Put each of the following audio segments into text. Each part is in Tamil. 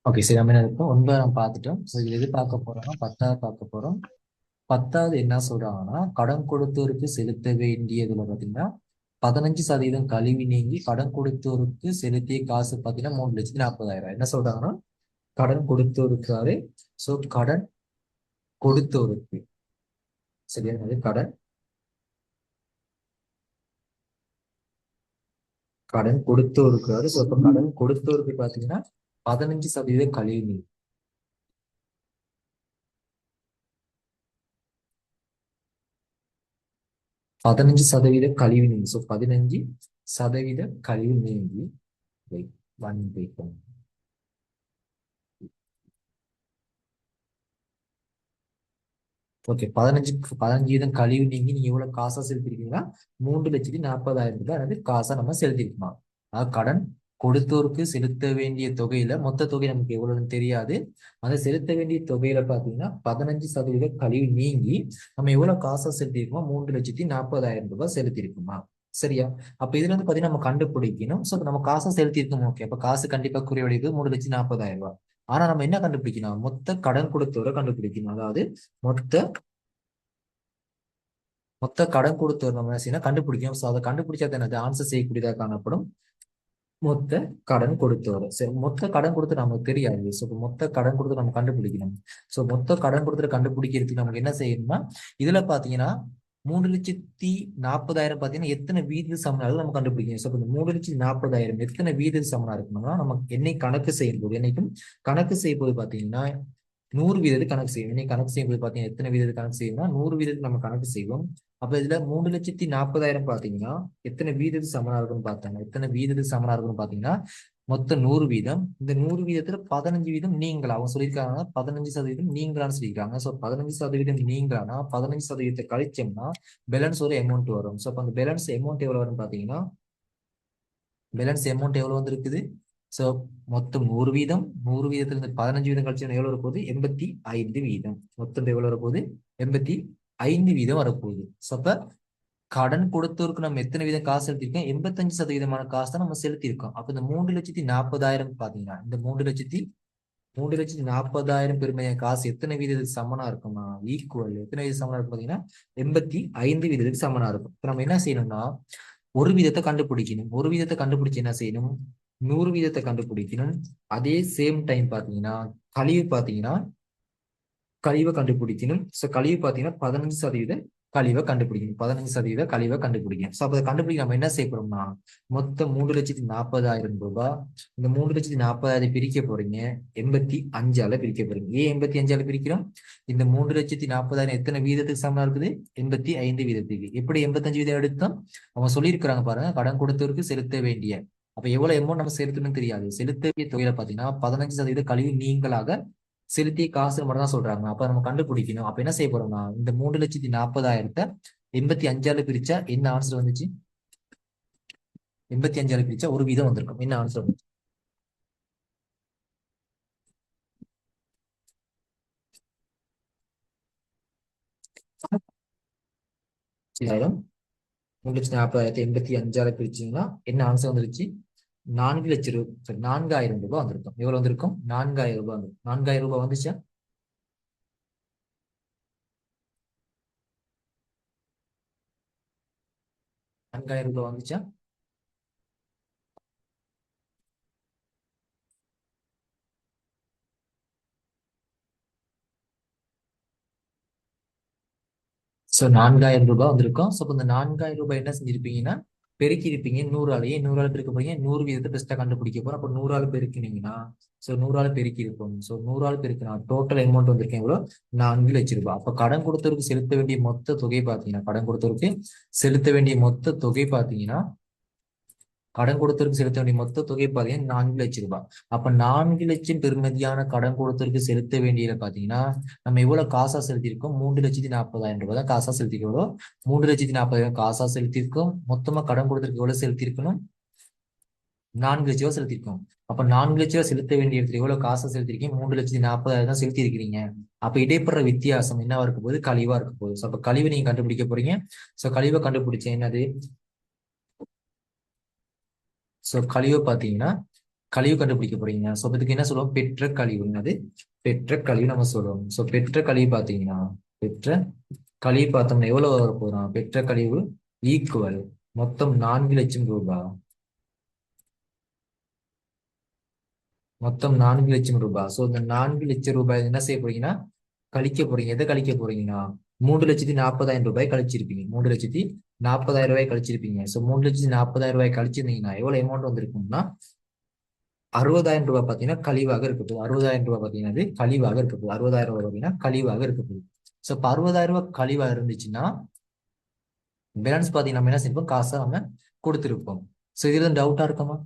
ஓகே சரி நம்ம என்ன இருக்கோம் 9 நம்ம பார்த்துட்டோம். ஸோ இது எது பார்க்க போறோம்னா 10வது பார்க்க போறோம். 10வது என்ன சொல்றாங்கன்னா கடன் கொடுத்தோருக்கு செலுத்த வேண்டியதுல பார்த்தீங்கன்னா 15% கழிவு நீங்கி கடன் கொடுத்தோருக்கு செலுத்திய காசு பார்த்தீங்கன்னா 3,40,000. என்ன சொல்றாங்கன்னா கடன் கொடுத்தோருக்காரு. ஸோ கடன் கொடுத்தோருக்கு சரியா கடன் கடன் கொடுத்தோருக்காரு. ஸோ இப்போ கடன் கொடுத்தோருக்கு பார்த்தீங்கன்னா 15% கழிவு நீங்கி 15% கழிவு நீங்கி ஸோ 15% கழிவு நீங்கி ஒன் பை ஓகே 15 கழிவு நீங்கி நீங்க எவ்வளவு காசா செலுத்திருக்கீங்கன்னா 3,40,000 அதாவது காசா நம்ம செலுத்திருக்கோம். அதாவது கடன் கொடுத்தோருக்கு செலுத்த வேண்டிய தொகையில மொத்த தொகை நமக்கு எவ்வளவுன்னு தெரியாது. அந்த செலுத்த வேண்டிய தொகையில பாத்தீங்கன்னா 15% கழிவு நீங்கி நம்ம எவ்வளவு காசா செலுத்திருக்கோம் 3,40,000 செலுத்திருக்குமா. சரியா? அப்ப இதுல வந்து பாத்தீங்கன்னா நம்ம கண்டுபிடிக்கணும். சோ நம்ம காசா செலுத்திருக்கோம். ஓகே அப்ப காசு கண்டிப்பா குறைவடையுது 3,40,000. ஆனா நம்ம என்ன கண்டுபிடிக்கணும் மொத்த கடன் கொடுத்தோரை கண்டுபிடிக்கணும். அதாவது மொத்த மொத்த கடன் கொடுத்தவர் நம்ம என்ன செய்யணும் கண்டுபிடிக்கணும். ஸோ அதை கண்டுபிடிச்சா என்னது ஆன்சர் செய்யக்கூடியதாக காணப்படும். மொத்த கடன் கொடுத்தவர் சரி மொத்த கடன் கொடுத்து நமக்கு தெரியாது. ஸோ மொத்த கடன் கொடுத்து நம்ம கண்டுபிடிக்கணும். ஸோ மொத்த கடன் கொடுத்து கண்டுபிடிக்கிறதுக்கு நமக்கு என்ன செய்யணும்னா இதுல பாத்தீங்கன்னா 3,40,000 பாத்தீங்கன்னா எத்தனை வீத சமனாலும் நம்ம கண்டுபிடிக்கணும். ஸோ இந்த 3,40,000 எத்தனை வீத சமனா இருக்கணும்னா நமக்கு என்னை கணக்கு செய்யும் போது என்னைக்கும் கணக்கு செய்யும் போது பாத்தீங்கன்னா 100 வீதத்துக்கு கணக்கு செய்யும். இன்னைக்கு கணக்கு செய்யும்போது பாத்தீங்கன்னா எத்தனை வீதத்துக்கு கணக்கு செய்யணும்னா 100 வீதத்துக்கு நம்ம கணக்கு செய்வோம். அப்ப இதுல 3,40,000 பாத்தீங்கன்னா எத்தனை வீதத்துக்கு சமனா இருக்குன்னு பார்த்தாங்க. எத்தனை வீதத்துக்கு சமனா இருக்குன்னு பாத்தீங்கன்னா மொத்தம் 100 வீதம். இந்த 100 வீதத்துல 15 வீதம் நீங்களா அவங்க சொல்லியிருக்காங்க 15% நீங்களான்னு சொல்லியிருக்காங்க. ஸோ 15% நீங்களானா 15% கழிச்சோம்னா பேலன்ஸ் ஒரு அமௌண்ட் வரும். ஸோ அப்ப அந்த பேலன்ஸ் அமௌண்ட் எவ்வளவு வரும்னு பாத்தீங்கன்னா பேலன்ஸ் அமௌண்ட் எவ்வளவு வந்திருக்குது. ஸோ மொத்தம் 100 வீதம் 100 வீதத்துல இருந்து 15 வீதம் கழிச்சு எவ்வளவு வரப்போகுது 85 வீதம். மொத்தம் எவ்வளவு வரப்போகுது 85 வீதம் வரப்போகுது. ஸோ அப்ப கடன் கொடுத்தோருக்கு நம்ம எத்தனை வீதம் காசு செலுத்திருக்கோம் 85% காசு தான் நம்ம செலுத்தியிருக்கோம். அப்ப இந்த 3,40,000 பாத்தீங்கன்னா இந்த 3,40,000 பெருமையான காசு எத்தனை வீதத்துக்கு சமனா இருக்கும்னா ஈக்குவல் எத்தனை வீதம் சமனா இருக்கும் பாத்தீங்கன்னா 85 வீதத்துக்கு சமனா இருக்கும். இப்ப நம்ம என்ன செய்யணும்னா ஒரு வீதத்தை கண்டுபிடிக்கணும். ஒரு வீதத்தை கண்டுபிடிச்சு என்ன செய்யணும் 100 வீதத்தை கண்டுபிடிக்கணும். அதே சேம் டைம் பாத்தீங்கன்னா கழிவு பாத்தீங்கன்னா கழிவை கண்டுபிடிக்கணும். ஸோ கழிவு பாத்தீங்கன்னா 15% கழிவை கண்டுபிடிக்கணும். 15% கழிவை கண்டுபிடிக்கணும். ஸோ அப்போ கண்டுபிடிக்க நம்ம என்ன செய்ய போறோம்னா மொத்தம் 3,40,000 இந்த 3,40,000 பிரிக்க போறீங்க 85ஆல பிரிக்க போறீங்க. ஏன் 85ஆல பிரிக்கிறோம் இந்த 3,40,000 எத்தனை வீதத்துக்கு சமமா இருக்குது 85 வீதத்துக்கு. எப்படி 85 வீதம் எடுத்தோம் அவங்க சொல்லியிருக்கிறாங்க பாருங்க கடன் கொடுத்தவருக்கு செலுத்த வேண்டிய அப்ப எவ்வளவு அமௌண்ட் நம்ம செலுத்தணும்னு தெரியாது. செலுத்த வேண்டிய தொகையில பாத்தீங்கன்னா 15% கழிவு நீங்களாக செலுத்திய காசு மட்டும் தான் சொல்றாங்க. அப்ப நம்ம கண்டுபிடிக்கணும். அப்ப என்ன செய்ய போறோம்னா இந்த 3,40,000 85ஆல பிரிச்சா என்ன ஆன்சர் வந்துச்சு 85ஆல பிரிச்சா ஒரு வீதம் வந்திருக்கும். என்ன ஆன்சர் வந்துச்சு ஆயிரம் 3,40,000 85ஆல பிரிச்சீங்கன்னா என்ன ஆன்சர் வந்துருச்சு 4,00,000 சரி 4,000 ரூபாய் வந்திருக்கும். எவ்வளவு வந்திருக்கும் 4,000 ரூபாய் வந்திருக்கும். 4,000 ரூபாய் வந்துச்சா 4,000 ரூபாய் வந்துச்சா சோ 4,000 ரூபாய் வந்திருக்கும். சோ இந்த 4,000 ரூபாய் என்ன செஞ்சிருப்பீங்கன்னா பெருக்கி இருப்பீங்க 100ஆலேயே 100ஆல பெருக்க போறீங்க 100 வீதத்தை பெஸ்ட்டா கண்டுபிடிக்க போறோம். அப்போ 100ஆல பெருக்கினீங்கன்னா சோ 100ஆல பெருக்கி இருக்கும். சோ 100ஆல பெருக்கினா டோட்டல் அமௌண்ட் வந்திருக்கேன் எவ்வளோ 4,00,000 ரூபாய். அப்ப கடன் கொடுத்தவருக்கு செலுத்த வேண்டிய மொத்த தொகை பாத்தீங்கன்னா கடன் கொடுத்தவருக்கு செலுத்த வேண்டிய மொத்த தொகை பாத்தீங்கன்னா கடன் கொடுத்தவருக்கு செலுத்த வேண்டிய மொத்த தொகை பாத்தீங்கன்னா 4,00,000 ரூபாய். அப்ப 4,00,000 பெறுமதியான கடன் கொடுத்தவருக்கு செலுத்த வேண்டியதுல பாத்தீங்கன்னா நம்ம எவ்வளவு காசா செலுத்திருக்கோம் 3,40,000 தான் காசா செலுத்திக்கிறோம். 3,40,000 காசா செலுத்திருக்கோம். மொத்தமா கடன் கொடுத்தவருக்கு எவ்வளவு செலுத்திருக்கணும் 4,00,000 ரூபாய் செலுத்திருக்கோம். அப்ப 4,00,000 ரூபாய் செலுத்த வேண்டிய இடத்துல எவ்வளவு காசா செலுத்திருக்கீங்க 3,40,000 தான் செலுத்தி இருக்கிறீங்க. அப்ப இடைப்படுற வித்தியாசம் என்னவா இருக்க போகுது கழிவா இருக்க போகுது. அப்ப கழிவு நீங்க கண்டுபிடிக்க போறீங்க. சோ கழிவை கண்டுபிடிச்சேன் என்னது சோ கழிவு பாத்தீங்கன்னா கழிவு கண்டுபிடிக்க போறீங்க. ஸோ இதுக்கு என்ன சொல்லுவோம்? பெற்ற கழிவு. அது பெற்ற கழிவு நம்ம சொல்லுவோம். ஸோ பெற்ற கழிவு பார்த்தீங்கன்னா, பெற்ற கழிவு பார்த்தோம்னா எவ்வளவு வர போறோம்? பெற்ற கழிவு ஈக்குவல் மொத்தம் 4,00,000 ரூபாய். மொத்தம் 4,00,000 ரூபாய். ஸோ இந்த 4,00,000 ரூபாய் என்ன செய்ய போறீங்கன்னா கழிக்க போறீங்க. எதை கழிக்க போறீங்கன்னா 3,40,000 ரூபாய் கழிச்சிருப்பீங்க. 3,40,000 ரூபாய் கழிச்சிருப்பீங்க. ஸோ 3,40,000 ரூபாய் கழிச்சிருந்தீங்கன்னா எவ்வளவு அமௌண்ட் வந்திருக்கும்னா 60,000 ரூபாய் பார்த்தீங்கன்னா கழிவாக இருக்க போகுது. 60,000 ரூபாய் பார்த்தீங்கன்னா அது கழிவாக இருக்க போகுது. 60,000 ரூபாய் பார்த்தீங்கன்னா கழிவாக இருக்க போகுது. ஸோ இப்போ 60,000 ரூபாய் கழிவாக இருந்துச்சுன்னா பேலன்ஸ் பார்த்தீங்கன்னா நம்ம என்ன செய்வோம்? காசை நம்ம கொடுத்துருப்போம். ஸோ இது எதுவும் டவுட்டா இருக்குமா?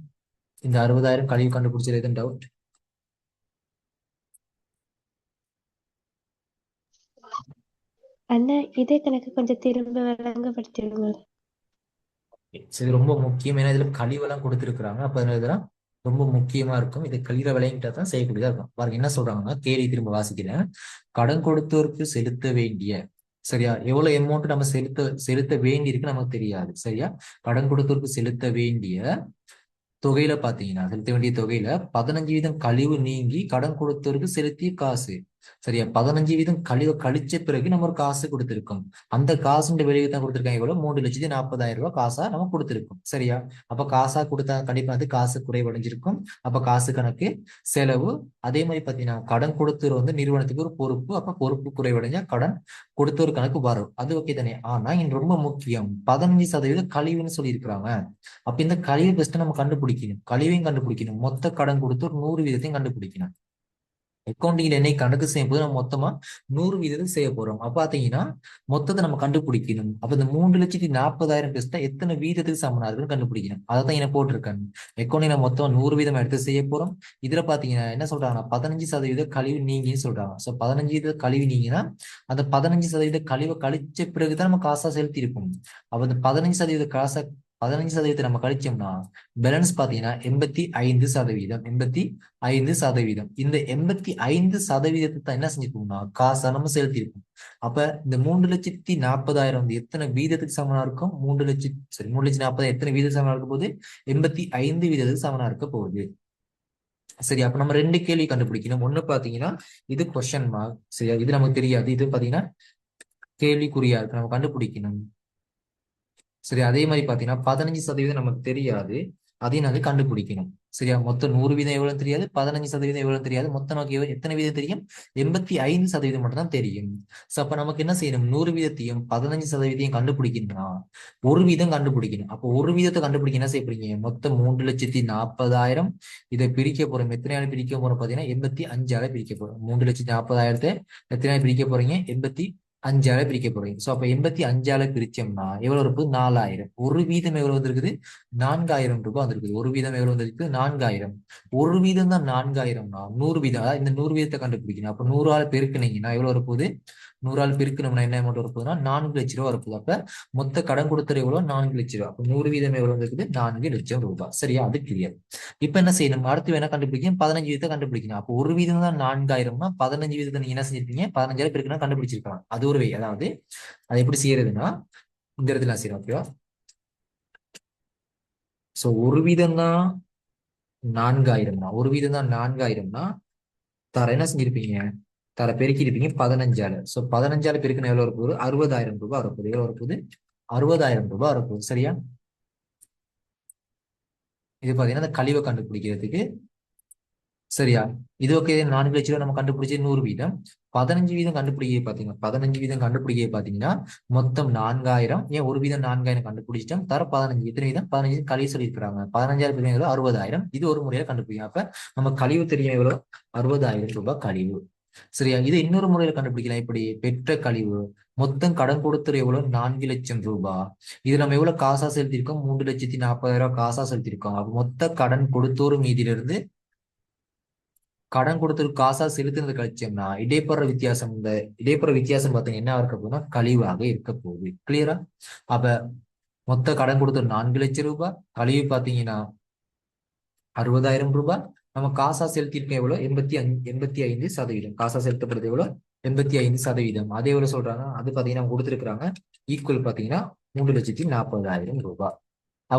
இந்த 60,000 கழிவு கண்டுபிடிச்சது எதுவும் டவுட்? அண்ணா இதே கணக்கு கொஞ்சம் திரும்ப விளங்கப்படுத்திடுங்க. இது ரொம்ப முக்கியம். ஏன்னா இதுல கழிவெல்லாம் கொடுத்துருக்காங்க. அப்ப இதெல்லாம் ரொம்ப முக்கியமா இருக்கும். இது கழிற விலைங்கிட்ட தான் செய்யக்கூடியதா இருக்கும். பாருங்க என்ன சொல்றாங்கன்னா, கேள்வி திரும்ப வாசிக்கிறேன். கடன் கொடுத்தோருக்கு செலுத்த வேண்டிய, சரியா, எவ்வளவு அமௌண்ட் நம்ம செலுத்த செலுத்த வேண்டி இருக்கு நமக்கு தெரியாது. சரியா, கடன் கொடுத்தோருக்கு செலுத்த வேண்டிய தொகையில பாத்தீங்கன்னா, செலுத்த வேண்டிய தொகையில 15% கழிவு நீங்கி கடன் கொடுத்தவருக்கு செலுத்திய காசு. சரியா, 15% கழிவு கழிச்ச பிறகு நம்ம ஒரு காசு கொடுத்திருக்கோம். அந்த காசுன்ற விலையை தான் கொடுத்திருக்காங்க. எவ்வளவு? 3,40,000 ரூபாய் காசா நம்ம கொடுத்திருக்கோம். சரியா, அப்ப காசா கொடுத்தா கண்டிப்பா வந்து காசு குறைவடைஞ்சிருக்கும். அப்ப காசு கணக்கு செலவு. அதே மாதிரி பாத்தீங்கன்னா கடன் கொடுத்தவர் வந்து நிறுவனத்துக்கு ஒரு பொறுப்பு. அப்ப பொறுப்பு குறைவடைஞ்சா கடன் கொடுத்தவர் கணக்கு வரும். அது ஓகே தானே. ஆனா இங்க ரொம்ப முக்கியம், 15% கழிவுன்னு சொல்லி இருக்கிறாங்க. அப்ப இந்த கழிவு பெஸ்ட் நம்ம கண்டுபிடிக்கணும். கழிவையும் கண்டுபிடிக்கணும். மொத்த கடன் கொடுத்து ஒரு 100% கண்டுபிடிக்கணும். அக்கௌண்டிங்ல என்னை கணக்கு செய்யும் போது நம்ம மொத்தமா 100% செய்ய போறோம். அப்ப பாத்தீங்கன்னா மொத்தத்தை நம்ம கண்டுபிடிக்கணும். அப்ப இந்த 3,40,000 பெஸ்ட்டா எத்தனை வீதத்துக்கு சமனா இருக்குன்னு கண்டுபிடிக்கணும். அதை தான் என்ன போட்டிருக்காங்க. அக்கௌண்டிங்ல மொத்தம் 100% எடுத்து செய்ய போறோம். இதுல பாத்தீங்கன்னா என்ன சொல்றாங்கன்னா 15% கழிவு நீங்கின்னு சொல்றாங்க. ஸோ 15% கழிவு நீங்கினா அந்த 15% கழிவை கழிச்ச பிறகுதான் நம்ம காசா செலுத்தி இருப்போம். அப்ப இந்த 15% காசை 15% நம்ம கழிச்சோம்னா பேலன்ஸ் பாத்தீங்கன்னா 85%. 85%. இந்த 85% தான் என்ன செஞ்சிருக்கோம்னா காசா நம்ம செலுத்தியிருக்கோம். அப்ப இந்த 3,40,000 வந்து எத்தனை வீதத்துக்கு சமனா இருக்கும்? 3,40,000 எத்தனை வீதத்துக்கு சமனா இருக்க போகுது? 85% சமனா இருக்க போகுது. சரி, அப்ப நம்ம ரெண்டு கேள்வி கண்டுபிடிக்கணும். ஒண்ணு பாத்தீங்கன்னா இது கொஸ்டின் மார்க். சரியா, இது நமக்கு தெரியாது. இது பாத்தீங்கன்னா கேள்விக்குறியா இருக்கு, நம்ம கண்டுபிடிக்கணும். சரி, அதே மாதிரி பாத்தீங்கன்னா 15% நமக்கு தெரியாது. அதையும் நாங்க கண்டுபிடிக்கணும். சரியா, மொத்தம் 100% எவ்வளவு தெரியாது, 15% எவ்வளவு தெரியாது. மொத்தம் நமக்கு எத்தனை வீதம் தெரியும்? 85% மட்டும் தான் தெரியும். சோ அப்ப நமக்கு என்ன செய்யணும்? 100%யும் 15%யும் கண்டுபிடிக்கணும்னா ஒரு வீதம் கண்டுபிடிக்கணும். அப்போ ஒரு வீதத்தை கண்டுபிடிக்க என்ன செய்ய போறீங்க? மொத்தம் 3,40,000 இதை பிரிக்க போறோம். எத்தனையால பிரிக்க போறோம்? பாத்தீங்கன்னா 85ஆல பிரிக்க போறோம். 3,40,000 எத்தனையால பிரிக்க போறீங்க? 85ஆல பிரிக்க போறீங்க. சோ அப்ப 85ஆல பிரிச்சோம்னா எவ்வளவு இருக்கு? 4,000. ஒரு வீதம் எவ்வளவு வந்திருக்குது? 4,000 ரூபாய் வந்திருக்குது. ஒரு வீதம் எவ்வளவு வந்திருக்கு? 4,000. ஒரு வீதம் தான் 4,000னா 100 வீதம், அதாவது இந்த 100 வீதத்தை கண்டுபிடிக்கணும். அப்ப 100ஆல பெருக்குனீங்கன்னா எவ்வளவு வரப்போகுது? 100ஆல் பெருக்கணும்னா என்ன அமௌண்ட் வரப்போகுதுன்னா 4,00,000 ரூபாய் வரப்போகுது. அப்ப மொத்த கடன் கொடுத்தது எவ்வளவு? 4,00,000 ரூபாய். அப்ப 100% எவ்வளவு வந்திருக்குது? 4,00,000 ரூபாய். சரியா, அது கிளியர். இப்ப என்ன செய்யணும்? அடுத்து என்ன கண்டுபிடிக்கணும்? 15 வீதத்தை கண்டுபிடிக்கணும். அப்போ ஒரு வீதம் தான் 4,000னா 15 வீதத்தை நீங்க என்ன செஞ்சிருப்பீங்க? 15ஆல பெருக்கணும் கண்டுபிடிச்சிருக்கலாம். அது ஒரு வே. அதாவது அதை எப்படி செய்யறதுன்னா இந்த இடத்துல நான் செய்யறேன். ஓகேவா? சோ ஒரு வீதம் தான் 4,000 தான். ஒரு வீதம் தான் 4,000னா தர என்ன செஞ்சிருப்பீங்க? தர பெருக்கிருப்பீங்க 15ஆல. சோ 15ஆல பெருக்கணும் எவ்வளவு வரப்போகுது? 60,000 ரூபாய் வரப்போகுது. எவ்வளவு வரப்போகுது? 60,000 ரூபாய் வரப்போகுது. சரியா, இது பாத்தீங்கன்னா இந்த கழிவை கண்டுபிடிக்கிறதுக்கு. சரியா, இது ஓகே. 4,00,000 ரூபாய் நம்ம கண்டுபிடிச்சு 100 வீதம். 15 வீதம் கண்டுபிடிக்க பாத்தீங்கன்னா 15 வீதம் கண்டுபிடிக்க பாத்தீங்கன்னா மொத்தம் 4,000. ஏன் ஒரு வீதம் 4,000 கண்டுபிடிச்சிட்டோம். தர 15 எத்தனை வீதம்? 15 கழிவு சொல்லியிருக்காங்க. 15,000 60,000. இது ஒரு முறையில கண்டுபிடிக்கும். அப்ப நம்ம கழிவு தெரியும் எவ்வளவு? 60,000 ரூபாய் கழிவு. சரியா, இது இன்னொரு முறையில கண்டுபிடிக்கலாம். இப்படி பெற்ற கழிவு மொத்தம் கடன் கொடுத்தது எவ்வளவு? 4,00,000 ரூபாய். இது நம்ம எவ்வளவு காசா செலுத்திருக்கோம்? 3,40,000 காசா செலுத்திருக்கோம். அப்ப மொத்த கடன் கொடுத்தோர் மீதியிலிருந்து கடன் கொடுத்தது காசா செலுத்தினது கழிச்சோம்னா இடைப்பெற வித்தியாசம், இந்த இடைப்பெற வித்தியாசம் பார்த்தீங்கன்னா என்ன இருக்க போகுதுன்னா கழிவாக இருக்க போகுது. கிளியரா? அப்ப மொத்த கடன் கொடுத்தது 4,00,000 ரூபாய். கழிவு பாத்தீங்கன்னா 60,000 ரூபாய். நம்ம காசா செலுத்திருக்கோம் எவ்வளவு? 85%. காசா செலுத்தப்படுறது எவ்வளவு? 85%. அதே எவ்வளவு சொல்றாங்க? அது பாத்தீங்கன்னா கொடுத்துருக்காங்க ஈக்குவல் பாத்தீங்கன்னா 3,40,000 ரூபாய்.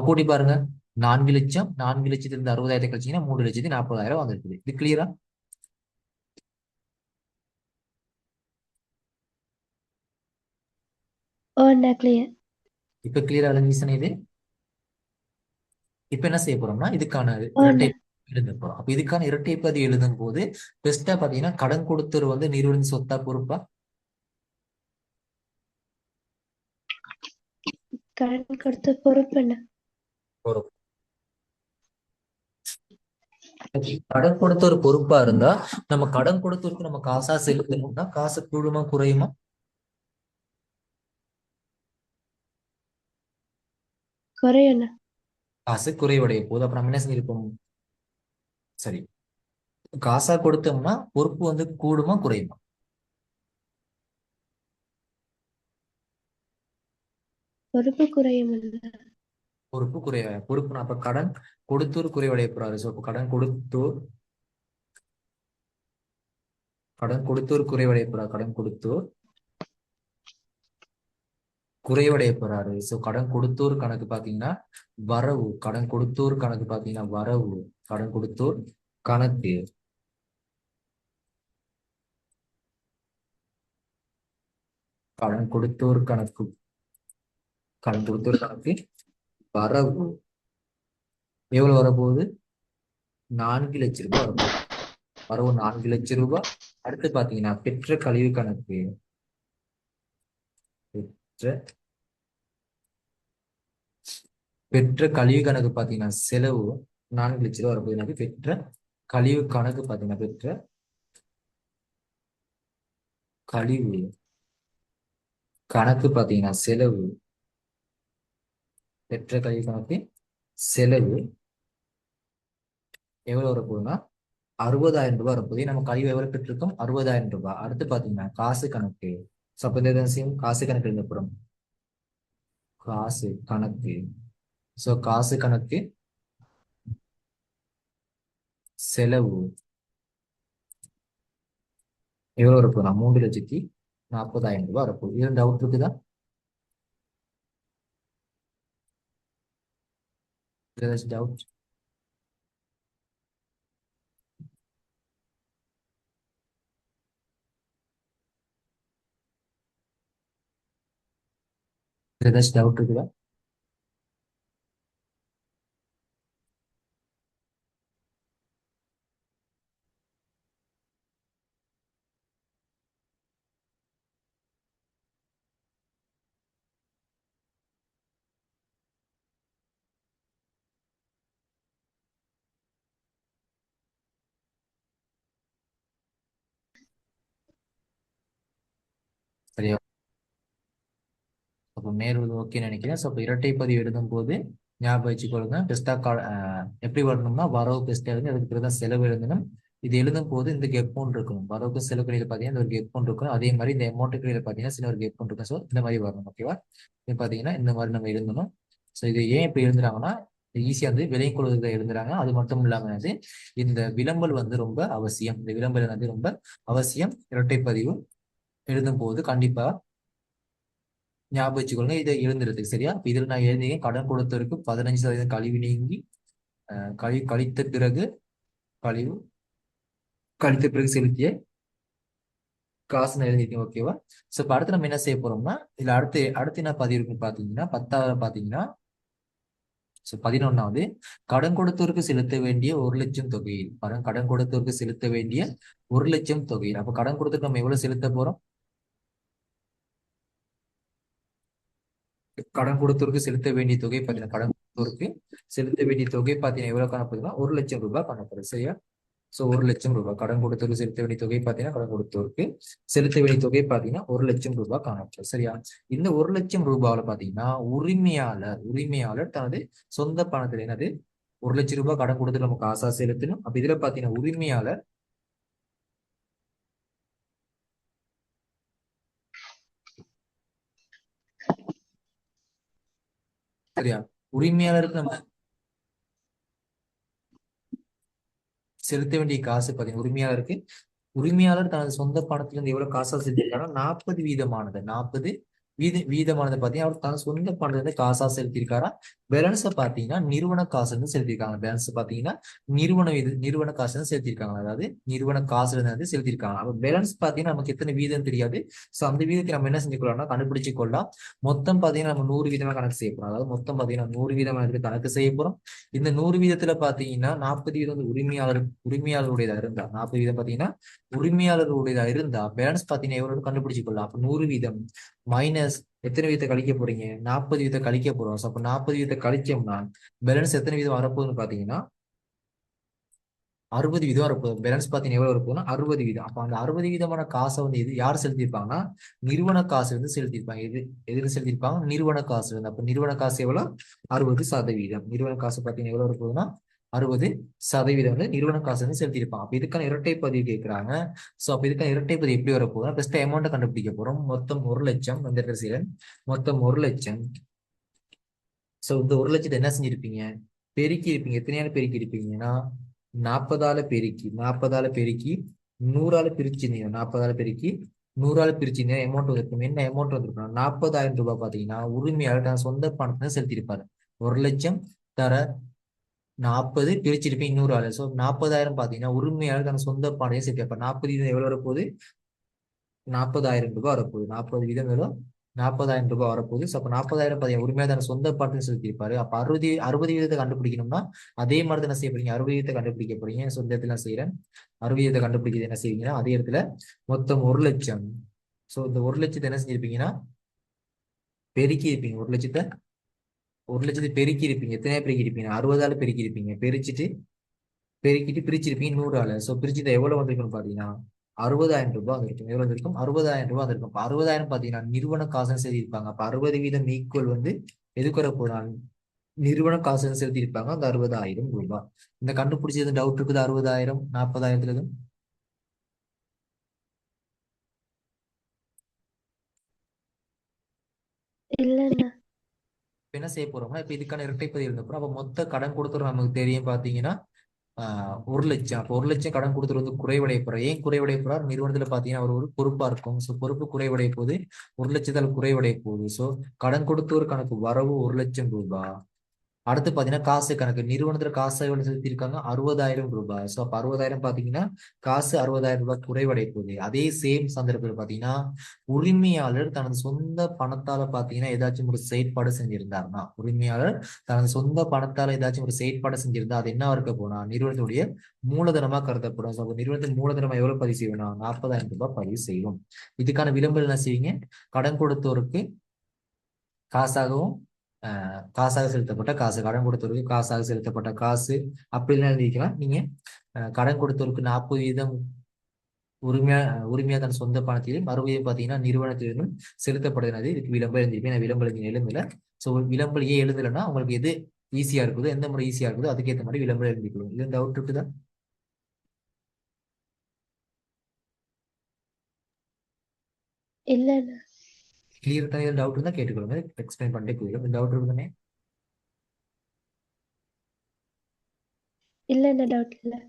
கூட்டி பாருங்க. 4 லட்சம் 4 லட்சத்திலிருந்து 60,000 கழிச்சீங்கன்னா 3,40,000 வந்திருக்குது. இது கிளியரா? ஓண்ணா கிளியர். இப்ப கிளியரா இருந்துச்சுன்னா இது இப்ப என்ன செய்ய போறோம்னா இதுக்கான இரட்டை ஓண்ணா. எழுத போறோம். அப்ப இதுக்கான இரட்டை பதிவு எழுதும் போது பெஸ்டா பாத்தீங்கன்னா கடன் கொடுத்தவர் வந்து நிறுவனம் சொத்தா பொறுப்பா? கடன் கொடுத்த பொறுப்புண்ணா. பொறுப்பு. கடன் கொடுத்த ஒரு பொறுப்பா இருந்தா நம்ம கடன் கொடுத்தவருக்கு நம்ம காசா செலுத்தணும்னா காசு கூடுமா குறையுமா? குறையுண்ணா. காசு குறைவடைய போது அப்ப நம்ம என்ன செஞ்சிருப்போம்? சரி, காசா கொடுத்தோம்னா பொறுப்பு வந்து கூடுமா குறையுமா? பொறுப்பு குறையுமண்ணா. பொறுப்பு குறைய பொறுப்புனா அப்ப கடன் கொடுத்தோர் குறைவடைய போறாரு. சோ அப்ப கடன் கொடுத்தோர் குறைவடைய போறார். கடன் கொடுத்தோர் குறைவடைய போறாரு. சோ கடன் கொடுத்தோர் கணக்கு பாத்தீங்கன்னா வரவு. கடன் கொடுத்தோர் கணக்கு பாத்தீங்கன்னா வரவு. கடன் கொடுத்தோர் கணக்கு கடன் கொடுத்தோர் கணக்கு கடன் கொடுத்தோர் கணக்கு வரவு எவ்வளவு வரப்போகுது? 4 லட்சம் ரூபாய் வரப்போகுது. வரவு 4 லட்சம் ரூபாய். அடுத்து பாத்தீங்கன்னா பெற்ற கழிவு கணக்கு. பெற்ற பெற்ற கழிவு கணக்கு பாத்தீங்கன்னா செலவு 4 லட்சம் ரூபாய் வரப்போகுது. எனக்கு பெற்ற கழிவு கணக்கு பாத்தீங்கன்னா பெற்ற கழிவு கணக்கு பாத்தீங்கன்னா செலவு. பெற்ற கழிவு கணக்கு செலவு எவ்வளவு வரப்போகுதுன்னா 60,000 ரூபாய் வரப்போகுது. நம்ம கழிவு எவ்வளவு பெற்றிருக்கோம்? 60,000 ரூபாய். அடுத்து பாத்தீங்கன்னா காசு கணக்கு. காசு கணக்கு எழுதப்படும். காசு கணக்கு. சோ காசு கணக்கு செலவு எவ்வளவு வரப்போகுதுன்னா 3,40,000 ரூபாய் வரப்போகுது. இது டவுட் இருக்குதா? ஏதாச்சும் டவுட்? ஏதாச்சும் டவுட் இருக்குதா? சரியா? அப்போ மேற்கொள்வது ஓகே நினைக்கிறேன். ஸோ அப்போ இரட்டை பதிவு எழுதும் போது ஞாபகம் வச்சுக்கொள்ளுங்க. பெஸ்டா எப்படி வரணும்னா வரவு பெஸ்டா எழுதி அதுக்கு பிறகு தான் செலவு எழுதணும். இது எழுதும் போது இந்த கெப் ஒன்று இருக்கணும். வரவுக்கு செலவு கடையில் பார்த்தீங்கன்னா இந்த ஒரு கெப் ஒன்று இருக்கணும். அதே மாதிரி இந்த அமௌண்ட் கடையில் பார்த்தீங்கன்னா சில ஒரு கெப் ஒன்று இருக்கும். ஸோ இந்த மாதிரி வரணும். ஓகேவா? இது பார்த்தீங்கன்னா இந்த மாதிரி நம்ம எழுதணும். ஸோ இது ஏன் இப்போ எழுதுறாங்கன்னா ஈஸியா வந்து விலை கொள்வதை எழுதுறாங்க. அது மட்டும் இல்லாம வந்து இந்த விளம்பல் வந்து ரொம்ப அவசியம். இந்த விளம்பல் வந்து ரொம்ப அவசியம். இரட்டை பதிவு எழுதும் போது கண்டிப்பா ஞாபகம் வச்சுக்கொள்ளுங்க. இதை எழுந்துறதுக்கு சரியா? இப்ப இதுல நான் எழுதியேன் கடன் கொடுத்தவருக்கு 15% கழிவு நீங்கி கழித்த பிறகு கழிவு கழித்த பிறகு செலுத்திய காசு நான் எழுதிருக்கேன். ஓகேவா? சோ இப்ப அடுத்து நம்ம என்ன செய்ய போறோம்னா இதுல அடுத்து என்ன பதிவு இருக்குன்னு பாத்தீங்கன்னா 10வது பாத்தீங்கன்னா 11வது கடன் கொடுத்தவருக்கு செலுத்த வேண்டிய 1 லட்சம் தொகையில் கடன் கொடுத்தவருக்கு செலுத்த வேண்டிய 1 லட்சம் தொகையில். அப்ப கடன் கொடுத்தவருக்கு நம்ம எவ்வளவு செலுத்த போறோம்? கடன் கொடுத்தவருக்கு செலுத்த வேண்டிய தொகை பார்த்தீங்கன்னா கடன் கொடுத்தவருக்கு செலுத்த வேண்டிய தொகை பார்த்தீங்கன்னா எவ்வளவு காணப்படுதுன்னா 1 லட்சம் ரூபாய் காணப்படுது. சரியா? சோ 1 லட்சம் ரூபாய் கடன் கொடுத்தவருக்கு செலுத்த வேண்டிய தொகை பார்த்தீங்கன்னா கடன் கொடுத்தவருக்கு செலுத்த வேண்டிய தொகை பார்த்தீங்கன்னா 1 லட்சம் ரூபாய் காணப்படுது. சரியா? இந்த 1 லட்சம் ரூபாயில பாத்தீங்கன்னா உரிமையாளர் தனது சொந்த பணத்துல என்னது 1 லட்சம் ரூபாய் கடன் கொடுத்து நம்ம காசா செலுத்தணும். அப்ப இதுல பாத்தீங்கன்னா உரிமையாளர் சரியா? உரிமையாளருக்கு நம்ம செலுத்த வேண்டிய காசு பாத்தீங்கன்னா உரிமையாளர் தனது சொந்த பணத்துல இருந்து எவ்வளவு காசா செலுத்திருக்காங்கன்னா 40 வீதமானது 40 வீதமானது பாத்தீங்கன்னா அவர் தன் சொந்த பணத்தை வந்து காசா செலுத்தியிருக்காரா. பேலன்ஸை பாத்தீங்கன்னா நிறுவன காசு வந்து செலுத்திருக்காங்க. பேலன்ஸ் பாத்தீங்கன்னா நிறுவன காசு வந்து செலுத்திருக்காங்க. அதாவது நிறுவன காசுல இருந்து செலுத்திருக்காங்க. அப்ப பேலன்ஸ் பாத்தீங்கன்னா நமக்கு எத்தனை வீதம் தெரியாது. சோ அந்த வீதத்தை நம்ம என்ன செஞ்சுக்கலாம்னா கண்டுபிடிச்சு கொள்ளலாம். மொத்தம் பாத்தீங்கன்னா நம்ம 100 வீதமா கணக்கு செய்ய போறோம். அதாவது மொத்தம் பாத்தீங்கன்னா 100 வீதமா எடுத்து கணக்கு செய்ய போறோம். இந்த 100 வீதத்துல பாத்தீங்கன்னா 40 வீதம் வந்து உரிமையாளருடையதா இருந்தா, 40 வீதம் பாத்தீங்கன்னா உரிமையாளருடையதா இருந்தா பேலன்ஸ் பாத்தீங்கன்னா எவ்வளவு கண்டுபிடிச்சு கொள்ளலாம். அப்ப 100 வீதம் மைனஸ் எத்தனை வீதத்தை கழிக்க போறீங்க, 40 வீதத்தை கழிக்க போறோம். அப்ப 40 வீதத்தை கழிச்சோம்னா பேலன்ஸ் எத்தனை வீதம் வரப்போகுதுன்னு பாத்தீங்கன்னா 60 வீதம் வரப்போகுது. பேலன்ஸ் பாத்தீங்கன்னா எவ்வளவு வரப்போகுதுன்னா 60 வீதம். அப்ப அந்த 60 வீதமான காசை வந்து இது யார் செலுத்திருப்பாங்கன்னா நிறுவன காசு வந்து செலுத்திருப்பாங்க. எதுல செலுத்திருப்பாங்க, நிறுவன காசு இருந்து. அப்ப நிறுவன காசு எவ்வளவு, 60%. நிறுவன காசு பாத்தீங்கன்னா எவ்வளவு வரப்போகுதுன்னா 60% வந்து நிறுவன காசு வந்து செலுத்திருப்பாங்க. அப்ப இதுக்கான இரட்டை பதிவு கேட்கிறாங்க. சோ அப்ப இதுக்கான இரட்டை பதிவு எப்படி வரப்போகுதுன்னா ஃபர்ஸ்ட் அமௌண்ட்டை கண்டுபிடிக்க போறோம். மொத்தம் 1,00,000 இந்த இடத்துல செய்யறேன். மொத்தம் 1,00,000. சோ இந்த 1,00,000 என்ன செஞ்சிருப்பீங்க, பெருக்கி இருப்பீங்க. எத்தனையால பெருக்கி இருப்பீங்கன்னா 40ஆல பெருக்கி 100ஆல பிரிச்சிருந்தீங்க. 40ஆல பெருக்கி 100ஆல பிரிச்சிருந்தீங்க அமௌண்ட் வந்திருக்கும். என்ன அமௌண்ட் வந்திருக்கும், 40,000 ரூபாய் பாத்தீங்கன்னா உரிமையாளர் தன் சொந்த பணத்தை செலுத்தியிருப்பாரு. 1,00,000 தர 40 பிரிச்சிருப்பீங்க 100ஆல. சோ 40,000 பாத்தீங்கன்னா உரிமையாளர் தன் சொந்த பணத்தை செலுத்தியிருப்பார். 40 வீதம் எவ்வளவு வரப்போகுது, 40,000 ரூபாய் வரப்போகுது. 40 வீதம் எவ்வளவு, 40,000 ரூபாய் வரப்போகுது. அப்ப 40,000 பதிவு உரிமையாளர் சொந்த பணத்தை செலுத்தியிருப்பாரு. அப்ப 60 வீதத்தை கண்டுபிடிக்கணும்னா அதே மாதிரி என்ன செய்ய போறீங்க, 60 வீதத்தை கண்டுபிடிக்க போறீங்க. சொந்த இடத்துல நான் செய்யறேன். 60 வீதத்தை கண்டுபிடிக்கிறது என்ன செய்வீங்கன்னா அதே இடத்துல மொத்தம் 1,00,000. சோ இந்த 1,00,000 என்ன செஞ்சிருப்பீங்கன்னா பெருக்கி இருப்பீங்க. 1,00,000 பெருக்கி இருப்பீங்க. எத்தனையா பெருக்கி இருப்பீங்க, 60ஆல பெருக்கி இருப்பீங்க. பெருக்கிட்டு பிரிச்சிருப்பீங்க 100ஆல. சோ பிரிச்சுட்டு எவ்வளவு வந்திருக்குன்னு பாத்தீங்கன்னா 60,000 ரூபாய் வந்திருக்கும். எவ்வளவு வந்திருக்கும், 60,000 ரூபாய் வந்திருக்கும். அப்ப 60,000 பாத்தீங்கன்னா நிறுவன காசுன்னு செலுத்திருப்பாங்க. அப்ப 60 வீதம் ஈக்குவல் வந்து எதுக்கு வர போறாங்க, நிறுவன காசுன்னு செலுத்திருப்பாங்க அந்த 60,000 ரூபாய். இந்த கண்டுபிடிச்சது டவுட் இருக்குது, 60,000 40,000 எதுவும் இல்லைண்ணா. இப்ப என்ன செய்ய போறோம்னா இப்ப இதுக்கான இரட்டைப்பதிவு இருந்த போறோம். அப்ப மொத்த கடன் கொடுத்துரும் நமக்கு தெரியும் பாத்தீங்கன்னா 1,00,000. அப்போ 1,00,000 கடன் கொடுத்துட்டு வந்து குறைவடைய போறார். ஏன் குறைவடைய போறார், நிறுவனத்துல பாத்தீங்கன்னா அவர் ஒரு பொறுப்பா இருக்கும். சோ பொறுப்பு குறைவடைய போகுது, 1,00,000 குறைவடைய போகுது. சோ கடன் கொடுத்தோர் கணக்கு வரவு 1,00,000 ரூபாய். அடுத்து பாத்தீங்கன்னா காசு கணக்கு, நிறுவனத்துல காசு எவ்வளவு செலுத்திருக்காங்க, 60,000 ரூபாய். சோ அப்ப 60,000 பாத்தீங்கன்னா காசு 60,000 ரூபாய் குறைவடைய போகுது. அதே சேம் சந்தர்ப்பத்தில் பாத்தீங்கன்னா உரிமையாளர் தனது சொந்த பணத்தால பாத்தீங்கன்னா ஏதாச்சும் ஒரு செயற்பாடு செஞ்சிருந்தாருன்னா, உரிமையாளர் தனது சொந்த பணத்தால ஏதாச்சும் ஒரு செயற்பாடு செஞ்சிருந்தா அது என்ன இருக்க போனா நிறுவனத்துடைய மூலதனமா கருதப்படும். So, அப்ப நிறுவனத்தின் மூலதனமா எவ்வளவு பதிவு செய்வோம்னா 40,000 ரூபாய் பதிவு செய்வோம். இதுக்கான விளம்பரம் என்ன செய்வீங்க, கடன் கொடுத்தோருக்கு காசாகவும் காசாக செலுத்தப்பட்ட காசு, கடன் கொடுத்தவருக்கு காசாக செலுத்தப்பட்ட காசு அப்படிலாம் எழுதிக்கலாம். நீங்க கடன் கொடுத்தவருக்கு 40% உரிமையா உரிமையா தன் சொந்த பணத்திலும், மறுபடியும் பாத்தீங்கன்னா நிறுவனத்திலிருந்தும் செலுத்தப்படுகிறது. இதுக்கு விளம்பரம் எழுதிருப்பேன். நான் விளம்பரம் எழுதல. சோ விளம்பரம் ஏன் எழுதலைன்னா உங்களுக்கு எது ஈஸியா இருக்குதோ, எந்த முறை ஈஸியா இருக்குதோ அதுக்கேற்ற மாதிரி விளம்பரம் எழுதிக்கணும். இது டவுட் இருக்குதா, இல்லைண்ணா. கிளியர் தான். எதுவும் டவுட் இருந்தா கேட்டுக்கொள்ளுங்க, எக்ஸ்பிளைன் பண்ணிட்டே போயிடும். டவுட் இருக்குதானே, இல்லைண்ணா, டவுட் இல்லை.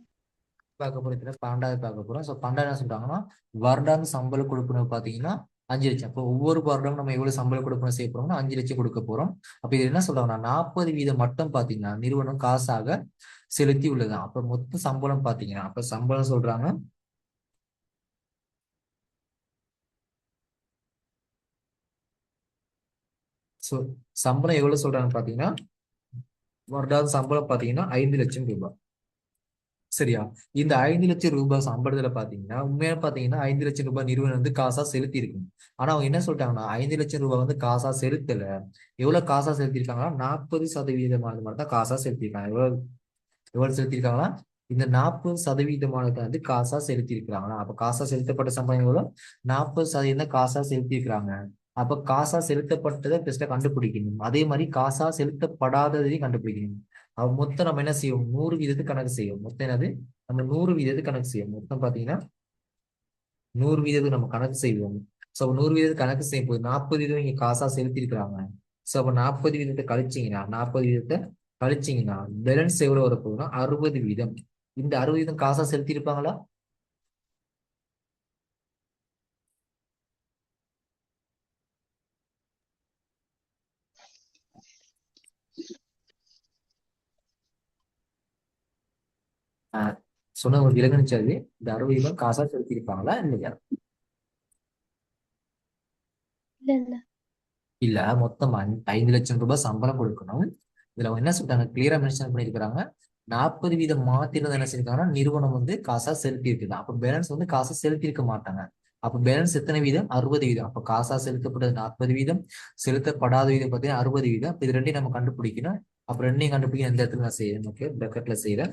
பார்க்க போறோம். இதுல 12வது பார்க்க போறோம். ஸோ 12 என்ன சொல்றாங்கன்னா வருடாந்த சம்பள கொடுப்பனவு பாத்தீங்கன்னா 5,00,000. அப்போ ஒவ்வொரு வருடம் நம்ம எவ்வளவு சம்பள கொடுப்பனவு செய்ய போறோம்னா 5,00,000 கொடுக்க போறோம். அப்ப இது என்ன சொல்றாங்கன்னா 40% மட்டும் பாத்தீங்கன்னா நிறுவனம் காசாக செலுத்தி உள்ளதான். அப்ப மொத்த சம்பளம் பாத்தீங்கன்னா, அப்ப சம்பளம் சொல்றாங்க. சோ சம்பளம் எவ்வளவு சொல்றாங்க பாத்தீங்கன்னா, வருடாந்த சம்பளம் பாத்தீங்கன்னா 5,00,000 ரூபாய். சரியா, இந்த 5,00,000 ரூபாய் சம்பளத்துல பாத்தீங்கன்னா உண்மையா பாத்தீங்கன்னா 5,00,000 ரூபாய் நிறுவனம் வந்து காசா செலுத்தி இருக்கும். ஆனா அவங்க என்ன சொல்லிட்டாங்கன்னா 5,00,000 ரூபாய் வந்து காசா செலுத்தல. எவ்வளவு காசா செலுத்திருக்காங்கன்னா 40%. மட்டும் தான் காசா செலுத்திருக்காங்க. எவ்வளவு செலுத்திருக்காங்கன்னா இந்த 40% வந்து காசா செலுத்தி இருக்கிறாங்க. அப்ப காசா செலுத்தப்பட்ட சம்பளம் எவ்வளவு, 40% காசா செலுத்தி இருக்கிறாங்க. அப்ப காசா செலுத்தப்பட்டதை பெஸ்ட்டா கண்டுபிடிக்கணும். அதே மாதிரி காசா செலுத்தப்படாததையும் கண்டுபிடிக்கணும். மொத்தம் நம்ம என்ன செய்வோம், 100 வீதத்துக்கு கணக்கு செய்யும். மொத்தம் என்னது, நம்ம 100 வீதத்துக்கு கணக்கு செய்யும். மொத்தம் பாத்தீங்கன்னா 100 வீதத்துக்கு நம்ம கணக்கு செய்வோம். சோ 100 வீதத்துக்கு கணக்கு செய்யும் போது 40 வீதம் இங்க காசா செலுத்தி இருக்கிறாங்க. சோ அப்ப 40 வீதத்தை கழிச்சீங்கன்னா 40 வீதத்தை கழிச்சீங்கன்னா பேலன்ஸ் எவ்வளவு வரப்போகுதுன்னா 60 வீதம். இந்த 60 வீதம் காசா செலுத்தி இருப்பாங்களா, ஆஹ் சொன்ன ஒரு இலக்கணிச்சது இந்த 60 வீதம் காசா செலுத்தியிருப்பாங்களா இல்லையா? இல்ல. இல்ல, மொத்தம் 5 லட்சம் ரூபாய் சம்பளம் கொடுக்கணும். இதுல அவங்க என்ன சொல்றாங்க, கிளியரா மென்ஷன் பண்ணிருக்காங்க. 40 வீதம் மாத்திரம் என்ன செஞ்சிருக்காங்கன்னா நிறுவனம் வந்து காசா செலுத்தி இருக்குது. அப்ப பேலன்ஸ் வந்து காசா செலுத்தி இருக்க மாட்டாங்க. அப்ப பேலன்ஸ் எத்தனை வீதம்? 60 வீதம். அப்ப காசா செலுத்தப்பட்டது 40 வீதம், செலுத்தப்படாத வீதம் பார்த்தீங்கன்னா 60 வீதம். அப்ப இது ரெண்டையும் நம்ம கண்டுபிடிக்கணும். அப்ப ரெண்டையும் கண்டுபிடிக்க எந்த இடத்துல நான் செய்யறேன், ஓகே, பிரக்கெட்ல செய்யறேன்.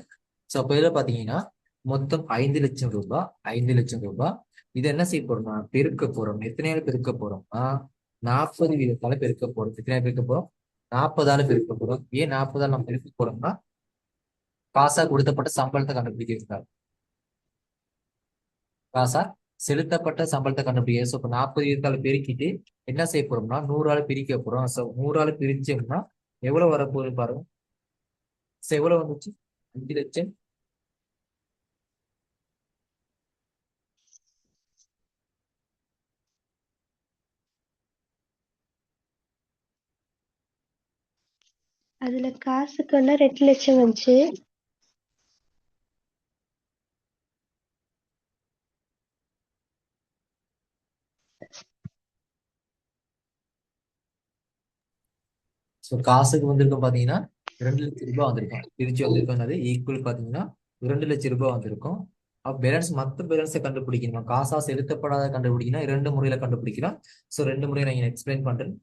சோ அப்ப இதுல பாத்தீங்கன்னா மொத்தம் 5 லட்சம் ரூபாய். 5 லட்சம் ரூபாய் இது என்ன செய்ய போறோம்னா பெருக்க போறோம். எத்தனையால பெருக்க போறோம்? 40 வீதத்தால பெருக்க போறோம். எத்தனை பெருக்க போறோம்? 40ஆல பெருக்க போறோம். ஏன் 40ஆல நம்ம பெருக்க போறோம்னா காசா கொடுத்தப்பட்ட சம்பளத்தை கண்டுபிடிக்கிறதுக்காக. காசா செலுத்தப்பட்ட சம்பளத்தை கண்டுபிடிக்க. ஸோ இப்போ 40 வீதத்தால பெருக்கிட்டு என்ன செய்ய போறோம்னா 100ஆல பிரிக்க போறோம். ஸோ 100ஆல பிரிச்சோம்னா எவ்வளவு வரப்போகுது பாருங்க. ஸோ எவ்வளவு வந்துச்சு? 5 லட்சம். அதுல காசுக்குன்னா 2 லட்சம் வந்துச்சு. ஸோ காசுக்கு வந்திருக்கும் பாத்தீங்கன்னா 2 லட்சம் ரூபாய் வந்திருக்கும். பிரிச்சு வந்திருக்கும் அது ஈக்குவல் பாத்தீங்கன்னா 2 லட்சம் ரூபாய் வந்திருக்கும். அப்ப பேலன்ஸ், மத்த பேலன்ஸை கண்டுபிடிக்கணும். காசா செலுத்தப்படாத கண்டுபிடிக்கணும். 2 முறையில கண்டுபிடிக்கலாம். ஸோ 2 முறை நான் எக்ஸ்பிளைன் பண்றேன்.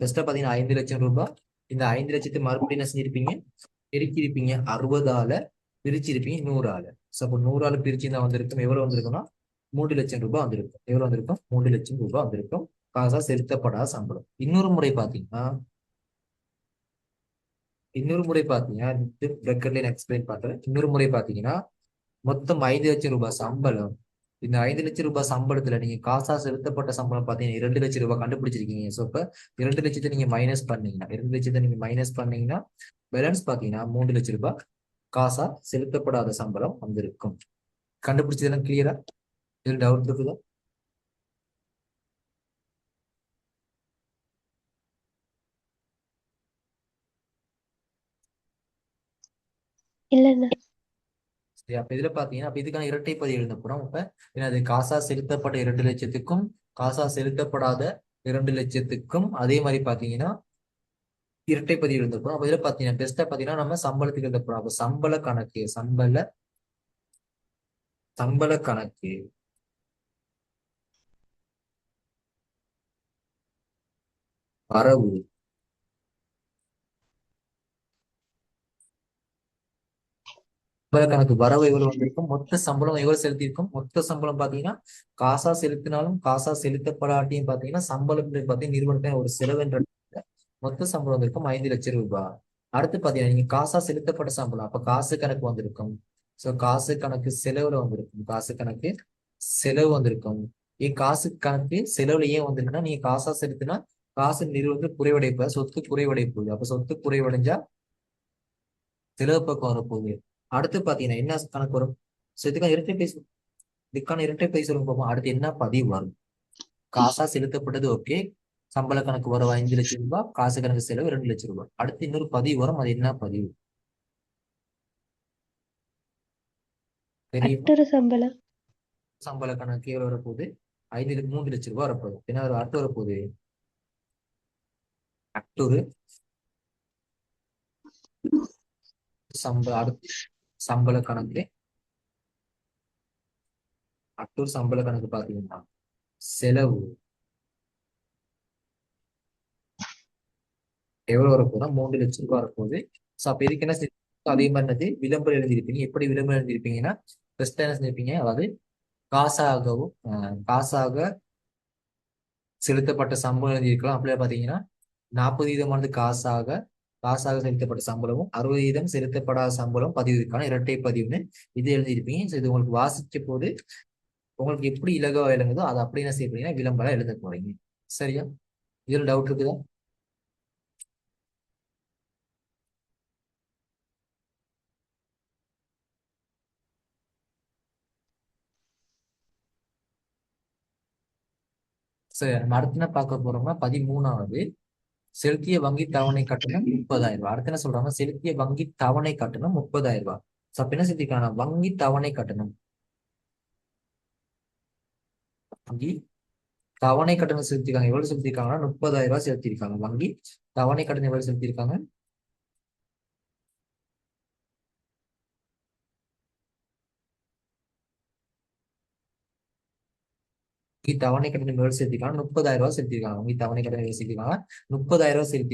ஃபர்ஸ்டா பாத்தீங்கன்னா 5 லட்சம் ரூபாய். இந்த 5 லட்சத்தை மறுபடியும் என்ன செஞ்சிருப்பீங்க? பெருக்கியிருப்பீங்க. 60ஆல பிரிச்சிருப்பீங்க 100ஆல. ஸோ அப்போ 100ஆல பிரிச்சு தான் வந்திருக்கும். எவ்வளவு வந்திருக்கும்னா 3 லட்சம் ரூபாய் வந்திருக்கும். எவ்வளவு வந்திருக்கும்? 3 லட்சம் ரூபாய் வந்திருக்கும். காசா செலுத்தப்படாத சம்பளம். இன்னொரு முறை பாத்தீங்கன்னா பிரக்கெட்ல எக்ஸ்பிளைன் பண்றேன். இன்னொரு முறை பாத்தீங்கன்னா மொத்தம் 5 லட்சம் ரூபாய் சம்பளம். இந்த 5 லட்சம் ரூபாய் சம்பளத்துல நீங்க காசா செலுத்தப்பட்ட சம்பளம் பாத்தீங்கன்னா 2 லட்சம் ரூபாய் கண்டுபிடிச்சிருக்கீங்க. ஸோ இப்ப 2 லட்சத்தை நீங்க மைனஸ் பண்ணீங்கன்னா 2 லட்சத்தை நீங்க மைனஸ் பண்ணீங்கன்னா பேலன்ஸ் பாத்தீங்கன்னா 3 லட்சம் ரூபாய் காசா செலுத்தப்படாத சம்பளம் வந்திருக்கும். கண்டுபிடிச்சதெல்லாம் கிளியரா? இது டவுட் இருக்குதா? இல்லண்ணா. சரி, அப்ப இதுல பாத்தீங்கன்னா அப்ப இதுக்கான இரட்டை பதிவு எழுத போறோம். இப்ப என்னது, காசா செலுத்தப்பட்ட 2 லட்சத்துக்கும் காசா செலுத்தப்படாத 2 லட்சத்துக்கும் அதே மாதிரி பாத்தீங்கன்னா இரட்டை பதிவு எழுத போறோம். அப்ப இதுல பாத்தீங்கன்னா பெஸ்டா பாத்தீங்கன்னா நம்ம சம்பளத்துக்கு எழுத போறோம். அப்ப சம்பள கணக்கு வரவு. சம்பள கணக்கு வரவு எவ்வளவு வந்திருக்கும்? மொத்த சம்பளம் எவ்வளவு செலுத்தியிருக்கும்? மொத்த சம்பளம் பாத்தீங்கன்னா காசா செலுத்தினாலும் காசா செலுத்தப்படாட்டியும் பாத்தீங்கன்னா சம்பளம் பாத்தீங்கன்னா நிறுவனத்தின் ஒரு செலவுன்ற மொத்த சம்பளம் வந்திருக்கும் 5 லட்சம் ரூபாய். அடுத்து பாத்தீங்கன்னா நீங்க காசா செலுத்தப்பட்ட சம்பளம், அப்ப காசு கணக்கு வந்திருக்கும். சோ காசு கணக்கு செலவுல வந்திருக்கும். காசு கணக்கு செலவு வந்திருக்கும். ஏன் காசு கணக்கு செலவுல ஏன் வந்திருக்குன்னா நீங்க காசா செலுத்தினா காசு நிறுவனத்துக்கு குறைவடைப்ப சொத்து குறைவடை போகுது. அப்ப சொத்து குறைவடைஞ்சா செலவு பக்கம் வரப்போகுது. அடுத்து பாத்தீங்கன்னா என்ன கணக்கு வரும்? சோ இதுக்கான இரட்டை பை சொல்லும் போகும். அடுத்து என்ன பதிவு வரும்? காசா செலுத்தப்பட்டது ஓகே. சம்பள கணக்கு வரும் 5 லட்சம் ரூபாய், காசு கணக்கு செலவு 2 லட்சம் ரூபாய். அடுத்து இன்னொரு பதிவு வரும். அது என்ன பதிவு தெரியுமா? அட்டொரு சம்பளம். சம்பள கணக்கு எவ்வளவு வரப்போகுது? 3 லட்சம் ரூபாய் வரப்போகுது. என்ன அடுத்து வரப்போகுது? அட்டொரு அடுத்து சம்பள கணக்கு. அட்டூர் சம்பள கணக்கு பாத்தீங்கன்னா செலவு எவ்வளவு வரப்போகுதுன்னா 3 லட்சம் ரூபாய் வரப்போகுது. ஸோ அப்ப இதுக்கு என்ன அதே மாதிரி என்னது விளம்பரம் எழுதியிருப்பீங்க. எப்படி விளம்பரம் எழுதியிருப்பீங்கன்னா ஃபர்ஸ்ட் என்ன செஞ்சிருப்பீங்க, அதாவது காசாக செலுத்தப்பட்ட சம்பளம் எழுதியிருக்கலாம். அப்படியே பாத்தீங்கன்னா 40 வீதமானது காசாக செலுத்தப்பட்ட சம்பளமும் 60 வீதம் செலுத்தப்படாத சம்பளம் பதிவுக்கான இரட்டை பதிவுன்னு இது எழுதியிருப்பீங்க. ஸோ இது உங்களுக்கு வாசிச்ச போது உங்களுக்கு எப்படி இலகுவா விளங்குதோ அதை அப்படி என்ன செய்ய போறீங்கன்னா விளம்பரம் எழுத போறீங்க. சரியா? இதுல டவுட் இருக்குதா? சரி, நம்ம அடுத்து என்ன பார்க்க போறோம்னா 13வது செலுத்திய வங்கி தவணை கட்டணம் 30,000 ரூபாய். அடுத்து என்ன சொல்றாங்க? செலுத்திய வங்கி தவணை கட்டணம் 30,000 ரூபாய். அப்ப என்ன செலுத்திருக்காங்க, வங்கி தவணை கட்டணம். வங்கி தவணை கட்டணம் செலுத்திருக்காங்க. எவ்வளவு செலுத்திருக்காங்கன்னா 30,000 செலுத்திருக்காங்க. வங்கி தவணை கட்டணம் எவ்வளவு செலுத்திருக்காங்க, வங்கி தவணை கட்டணம் எவ்வளவு செலுத்திருக்காங்க, 30,000 செலுத்திருக்காங்க. வங்கி தவணை கட்டணம் எவ்வளவு செலுத்திருக்காங்க, 30,000 செலுத்தி